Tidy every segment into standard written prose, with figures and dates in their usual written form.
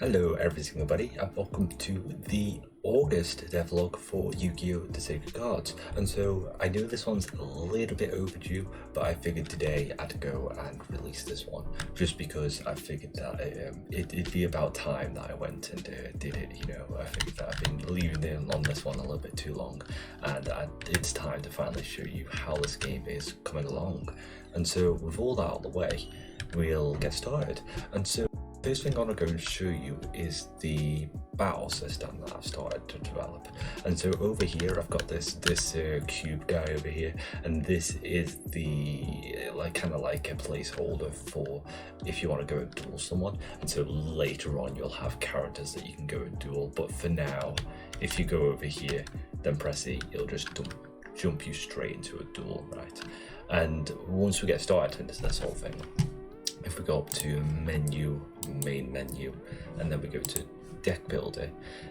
Hello every single buddy, and welcome to the August devlog for Yu-Gi-Oh! The Sacred Cards. And so I know this one's a little bit overdue, but I figured today I'd go and release this one, just because I figured that it'd be about time that I went and did it. I figured that I've been leaving in on this one a little bit too long, and it's time to finally show you how this game is coming along. And so with all that out of the way, we'll get started. And so first thing I want to go and show you is the battle system that I've started to develop. And so over here I've got this cube guy over here, and this is the kind of like a placeholder for if you want to go and duel someone. And so later on you'll have characters that you can go and duel, but for now, if you go over here then press E, it'll just jump you straight into a duel, right? And once we get started into this whole thing, if we go up to menu, main menu, and then we go to deck builder,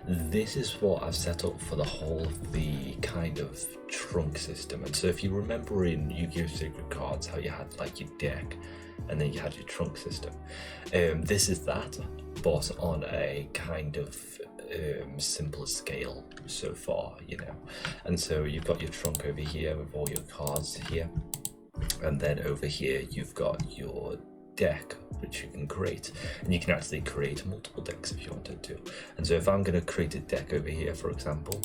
this is what I've set up for the whole of the kind of trunk system. And so if you remember in Yu-Gi-Oh! Sacred Cards how you had like your deck and then you had your trunk system, this is that, but on a kind of simpler scale so far, And so you've got your trunk over here with all your cards here, and then over here you've got your deck which you can create, and you can actually create multiple decks if you wanted to. And so if I'm going to create a deck over here, for example,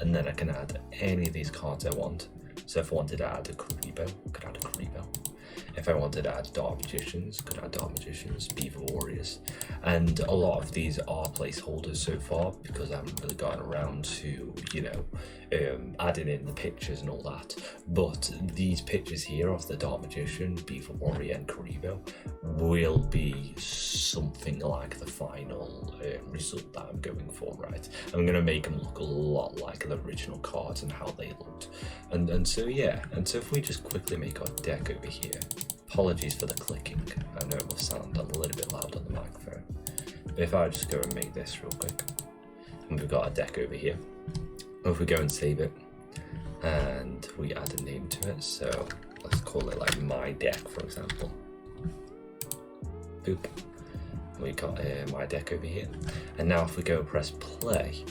and then I can add any of these cards I want. So if I wanted to add a Karibo, I could add a Karibo. If I wanted to add Dark Magicians, I could add Dark Magicians, Beaver Warriors. And a lot of these are placeholders so far because I haven't really gotten around to, adding in the pictures and all that. But these pictures here of the Dark Magician, Beaver Warrior and Karibo will be something like the final result that I'm going for, right? I'm going to make them look a lot like the original cards and how they looked. And so if we just quickly make our deck over here. Apologies for the clicking, I know it must sound a little bit loud on the microphone. But if I just go and make this real quick, and we've got a deck over here. If we go and save it, and we add a name to it, so let's call it like my deck, for example. Boop. We got my deck over here. And now if we go press play,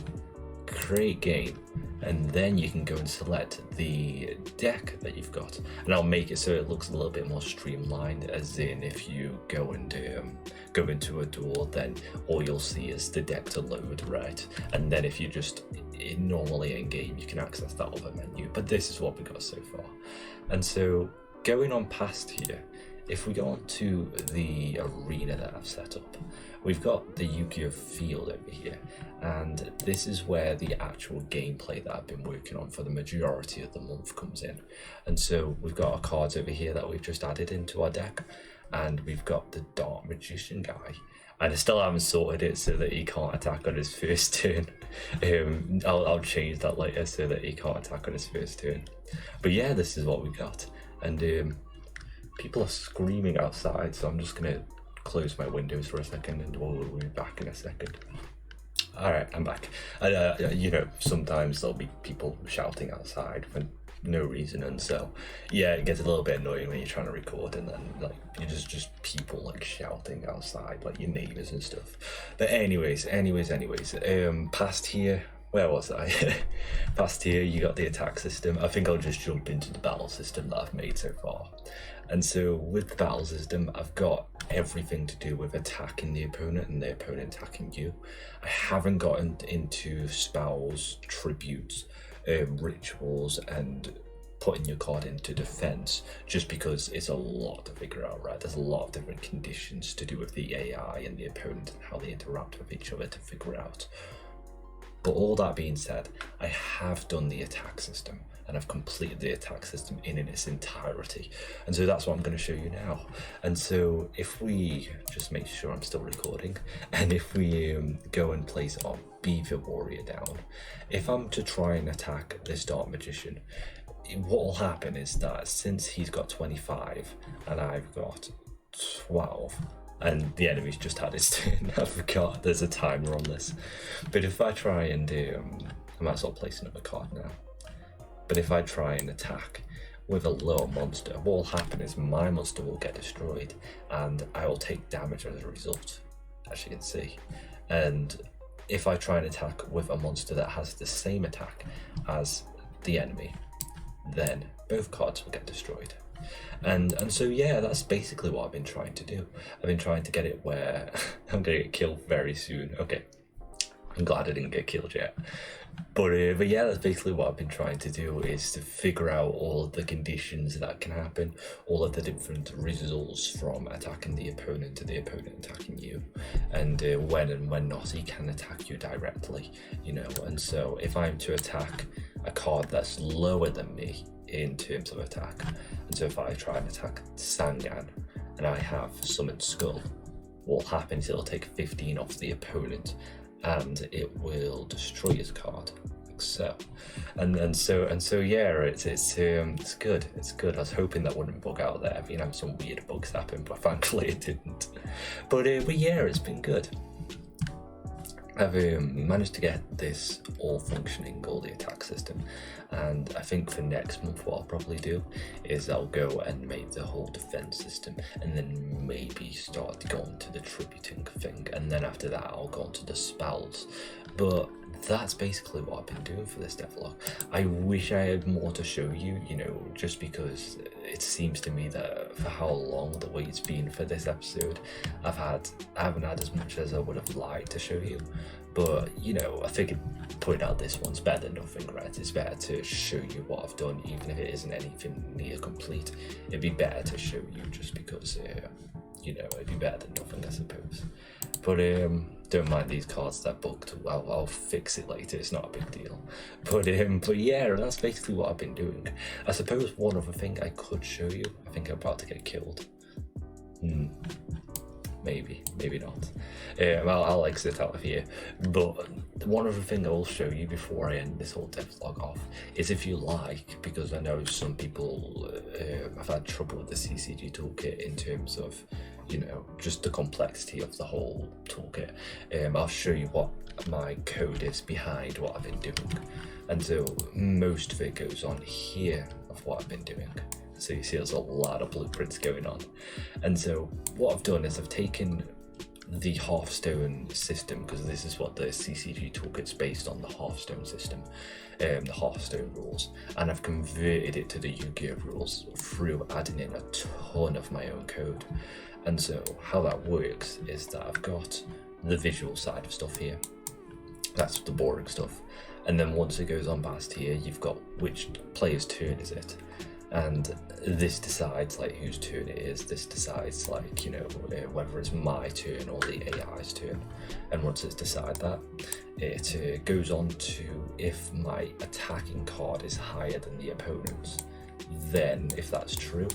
create game, and then you can go and select the deck that you've got, and I'll make it so it looks a little bit more streamlined, as in if you go and go into a duel, then all you'll see is the deck to load, right? And then if you just normally in game, you can access that other menu, but this is what we got so far. And so going on past here, if we go on to the arena that I've set up, we've got the Yu-Gi-Oh! Field over here, and this is where the actual gameplay that I've been working on for the majority of the month comes in. And so we've got our cards over here that we've just added into our deck, and we've got the Dark Magician guy, and I still haven't sorted it so that he can't attack on his first turn. I'll change that later so that he can't attack on his first turn. But yeah, this is what we got, and people are screaming outside, so I'm just gonna close my windows for a second and we'll be back in a second. Alright, I'm back. And sometimes there'll be people shouting outside for no reason, and so yeah, it gets a little bit annoying when you're trying to record and then like you're just people like shouting outside, like your neighbors and stuff. But anyways, past here, where was I? Past here, you got the attack system. I think I'll just jump into the battle system that I've made so far. And so with the battle system, I've got everything to do with attacking the opponent and the opponent attacking you. I haven't gotten into spells, tributes, rituals, and putting your card into defense, just because it's a lot to figure out, right? There's a lot of different conditions to do with the AI and the opponent and how they interact with each other to figure out. But all that being said, I have done the attack system, and I've completed the attack system in its entirety. And so that's what I'm going to show you now. And so if we just make sure I'm still recording, and if we go and place our Beaver Warrior down, if I'm to try and attack this Dark Magician, what will happen is that since he's got 25 and I've got 12, and the enemy's just had his turn, I forgot there's a timer on this. But if I try and I might as well place another card now. But if I try and attack with a lower monster, what will happen is my monster will get destroyed and I will take damage as a result, as you can see. and if I try and attack with a monster that has the same attack as the enemy, then both cards will get destroyed. And so yeah, that's basically what I've been trying to do. I've been trying to get it where I'm gonna get killed very soon. Okay, I'm glad I didn't get killed yet. But yeah, that's basically what I've been trying to do, is to figure out all of the conditions that can happen, all of the different results from attacking the opponent to the opponent attacking you, and when and when not he can attack you directly, you know. And so if I'm to attack a card that's lower than me in terms of attack, and so if I try and attack Sangan and I have Summoned Skull, what will happen is it'll take 15 off the opponent, and it will destroy his card, like so. And so yeah, it's good. It's good. I was hoping that wouldn't bug out there. I've been having some weird bugs happen, but thankfully it didn't. But yeah, it's been good. I've managed to get this all functioning, all the attack system, and I think for next month what I'll probably do is I'll go and make the whole defense system, and then maybe start going to the tributing thing, and then after that I'll go on to the spells. But that's basically what I've been doing for this devlog. I wish I had more to show you, you know, just because it seems to me that for how long the wait's been for this episode, I haven't had as much as I would have liked to show you. But you know, I figured putting out this one's better than nothing, right? It's better to show you what I've done, even if it isn't anything near complete. It'd be better to show you just because you know, it'd be better than nothing, I suppose. But don't mind these cards that booked. I'll fix it later, it's not a big deal. But yeah, that's basically what I've been doing. I suppose one other thing I could show you, I think I'm about to get killed. Maybe not. I'll exit out of here. But one other thing I will show you before I end this whole devlog off is, if you like, because I know some people have had trouble with the CCG toolkit in terms of, you know, just the complexity of the whole toolkit. I'll show you what my code is behind what I've been doing. And so most of it goes on here of what I've been doing. So you see there's a lot of blueprints going on. And so what I've done is I've taken the Hearthstone system, because this is what the CCG toolkit's based on, the Hearthstone system, the Hearthstone rules, and I've converted it to the Yu-Gi-Oh rules through adding in a ton of my own code. And so how that works is that I've got the visual side of stuff here. That's the boring stuff. And then once it goes on past here, you've got which player's turn is it. And this decides like whose turn it is. This decides like, you know, whether it's my turn or the AI's turn. And once it's decided that, it goes on to, if my attacking card is higher than the opponent's, then if that's true,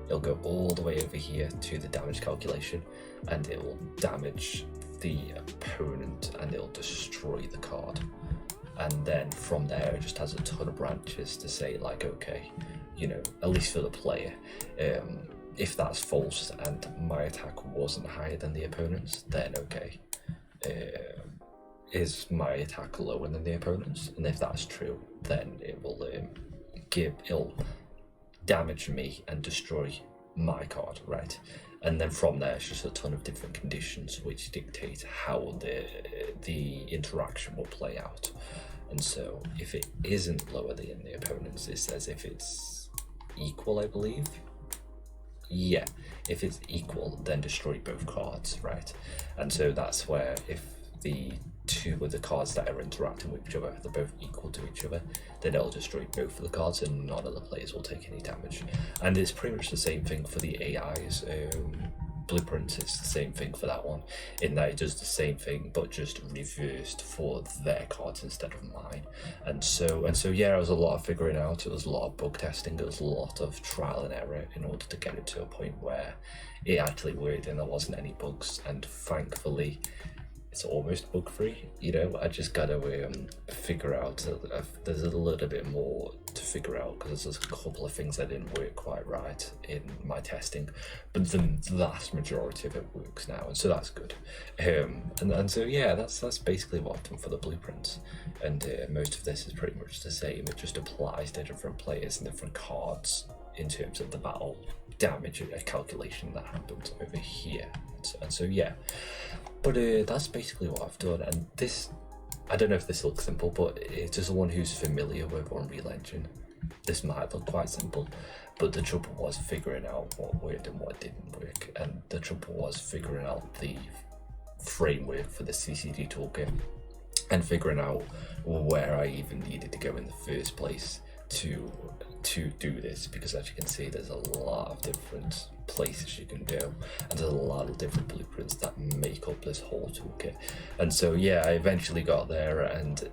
it'll go all the way over here to the damage calculation, and it will damage the opponent and it'll destroy the card. And then from there it just has a ton of branches to say like, okay, you know, at least for the player, if that's false and my attack wasn't higher than the opponent's, then okay, is my attack lower than the opponent's? And if that's true, then it will it'll damage me and destroy my card, right? And then from there it's just a ton of different conditions which dictate how the interaction will play out. And so if it isn't lower than the opponent's, it says if it's equal, I believe. Yeah, if it's equal, then destroy both cards, right? And so that's where if the two of the cards that are interacting with each other, they're both equal to each other, then it'll destroy both of the cards and none of the players will take any damage. And it's pretty much the same thing for the AI's blueprint. It's the same thing for that one, in that it does the same thing but just reversed for their cards instead of mine. And so yeah, it was a lot of figuring out, it was a lot of bug testing, it was a lot of trial and error in order to get it to a point where it actually worked and there wasn't any bugs. And thankfully it's almost bug free, you know. I just gotta figure out, there's a little bit more to figure out because there's a couple of things that didn't work quite right in my testing, but the vast majority of it works now, and so that's good. And so yeah, that's basically what I've done for the blueprints. And most of this is pretty much the same, it just applies to different players and different cards in terms of the battle damage calculation that happened over here. And so yeah, but that's basically what I've done. And this, I don't know if this looks simple, but to someone who's familiar with Unreal Engine, this might look quite simple, but the trouble was figuring out what worked and what didn't work, and the trouble was figuring out the framework for the CCD toolkit and figuring out where I even needed to go in the first place to do this, because as you can see, there's a lot of different places you can go, and there's a lot of different blueprints that make up this whole toolkit. And so yeah, I eventually got there, and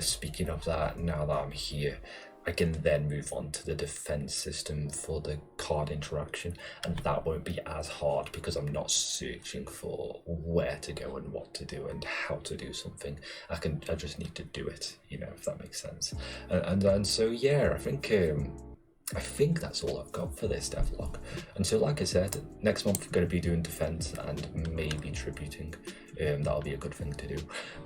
speaking of that, now that I'm here, I can then move on to the defense system for the card interaction, and that won't be as hard because I'm not searching for where to go and what to do and how to do something. I just need to do it, you know, if that makes sense. And so yeah, I think that's all I've got for this devlog. And so like I said, next month we're going to be doing defense and maybe tributing. That'll be a good thing to do.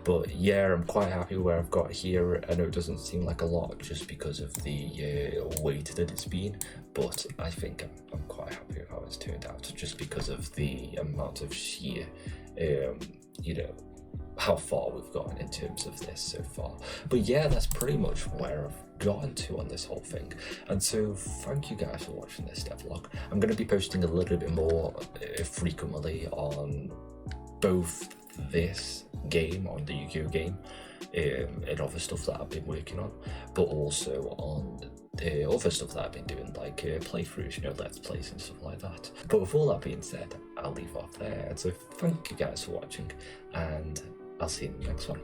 But yeah, I'm quite happy where I've got here. I know it doesn't seem like a lot just because of the weight that it's been, but I think I'm quite happy with how it's turned out, just because of the amount of sheer, you know, how far we've gotten in terms of this so far. But yeah, that's pretty much where I've gotten to on this whole thing. And so thank you guys for watching this devlog. I'm going to be posting a little bit more frequently on both this game, on the Yugioh game, and other stuff that I've been working on, but also on the other stuff that I've been doing, like playthroughs, you know, let's plays and stuff like that. But with all that being said, I'll leave off there. And so thank you guys for watching, and I'll see you in the next one.